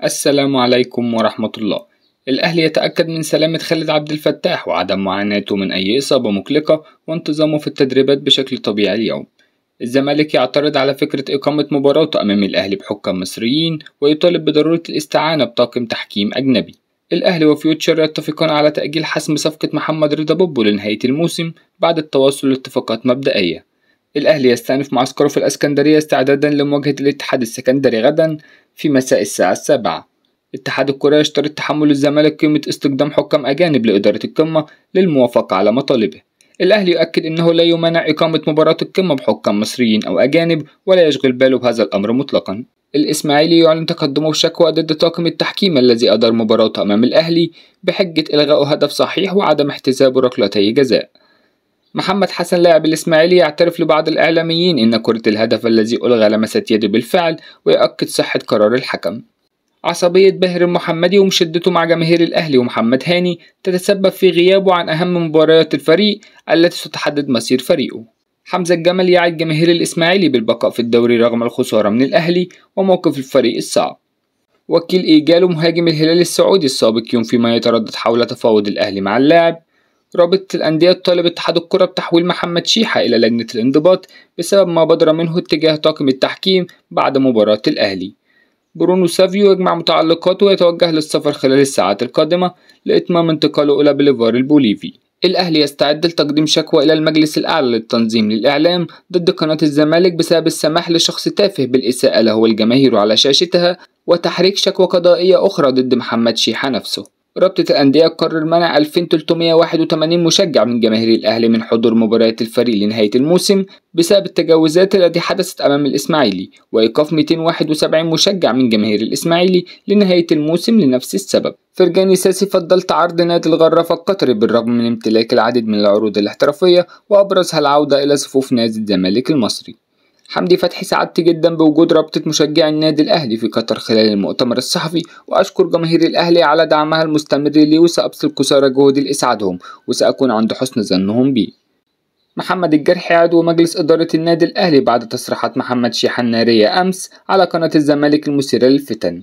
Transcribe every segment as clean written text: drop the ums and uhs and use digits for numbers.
السلام عليكم ورحمة الله. الأهلي يتأكد من سلامة خالد عبد الفتاح وعدم معاناته من أي إصابة مقلقة وانتظامه في التدريبات بشكل طبيعي اليوم. الزمالك يعترض على فكرة إقامة مباراته أمام الأهلي بحكام مصريين ويطالب بضرورة الاستعانة بطاقم تحكيم أجنبي. الأهلي وفيوتشر يتفقان على تأجيل حسم صفقة محمد رضا بوبو لنهاية الموسم بعد التوصل لاتفاقات مبدئية. الأهلي يستأنف معسكره في الإسكندرية استعدادا لمواجهة الاتحاد السكندري غدا في مساء الساعة 7. اتحاد الكرة يشترط تحمل الزمالك قيمة استخدام حكام أجانب لإدارة القمة للموافقة على مطالبه. الأهلي يؤكد أنه لا يمانع إقامة مباراة القمة بحكام مصريين أو أجانب ولا يشغل باله بهذا الأمر مطلقا. الإسماعيلي يعلن تقدمه بشكوى ضد طاقم التحكيم الذي أدار مباراته أمام الأهلي بحجة إلغاء هدف صحيح وعدم احتساب ركلتي جزاء. محمد حسن لاعب الإسماعيلي يعترف لبعض الإعلاميين أن كرة الهدف الذي ألغى لمست يده بالفعل ويؤكد صحة قرار الحكم. عصبية باهر المحمدي ومشدته مع جماهير الأهلي ومحمد هاني تتسبب في غيابه عن أهم مباريات الفريق التي ستحدد مصير فريقه. حمزة الجمل يعد جماهير الإسماعيلي بالبقاء في الدوري رغم الخسارة من الأهلي وموقف الفريق الصعب. وكيل إيجالو مهاجم الهلال السعودي السابق ينفي ما يتردد حول تفاوض الأهلي مع اللاعب. رابطة الأندية طالب اتحاد الكرة بتحويل محمد شيحة إلى لجنة الانضباط بسبب ما بدر منه اتجاه طاقم التحكيم بعد مباراة الأهلي. برونو سافيو يجمع متعلقاته ويتوجه للسفر خلال الساعات القادمة لإتمام انتقاله إلى بوليفار البوليفي. الأهلي يستعد لتقديم شكوى إلى المجلس الأعلى للتنظيم للإعلام ضد قناة الزمالك بسبب السماح لشخص تافه بالإساءة له والجماهير على شاشتها وتحريك شكوى قضائية أخرى ضد محمد شيحة نفسه. رابطة الأندية قرر منع 2381 مشجع من جماهير الأهلي من حضور مباريات الفريق لنهاية الموسم بسبب التجاوزات التي حدثت أمام الإسماعيلي وإيقاف 271 مشجع من جماهير الإسماعيلي لنهاية الموسم لنفس السبب. فرجاني ساسي فضلت عرض نادي الغرافة القطري بالرغم من امتلاك العديد من العروض الاحترافية وأبرزها العودة إلى صفوف نادي الزمالك المصري. حمدي فتحي سعدت جدا بوجود رابطة مشجعي النادي الأهلي في قطر خلال المؤتمر الصحفي وأشكر جماهير الأهلي على دعمها المستمر لي وسأبذل قصارى جهدي لإسعادهم وسأكون عند حسن ظنهم بي. محمد الجرحي عضو مجلس إدارة النادي الأهلي بعد تصريحات محمد شيحة النارية أمس على قناة الزمالك المثيرة للفتن.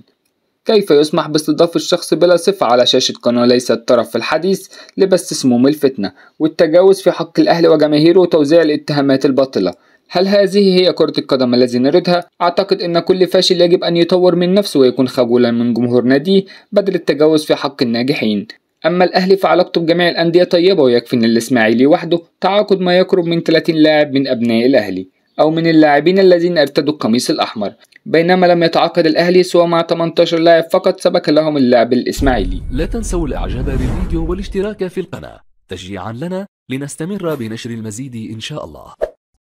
كيف يسمح باستضافة الشخص بلا صفة على شاشة قناة ليست طرف في الحديث لبث سموم الفتنة والتجاوز في حق الأهلي وجماهيره وتوزيع الاتهامات الباطلة؟ هل هذه هي كرة القدم التي نريدها؟ أعتقد أن كل فاشل يجب أن يطور من نفسه ويكون خجولا من جمهور ناديه بدل التجاوز في حق الناجحين. أما الأهلي فعلاقته بجميع الأندية طيبة ويكفي أن الإسماعيلي وحده تعاقد ما يقرب من 30 لاعب من أبناء الأهلي أو من اللاعبين الذين ارتدوا القميص الأحمر، بينما لم يتعاقد الأهلي سوى مع 18 لاعب فقط سبق لهم اللعب الإسماعيلي. لا تنسوا الإعجاب بالفيديو والاشتراك في القناة تشجيعا لنا لنستمر بنشر المزيد إن شاء الله.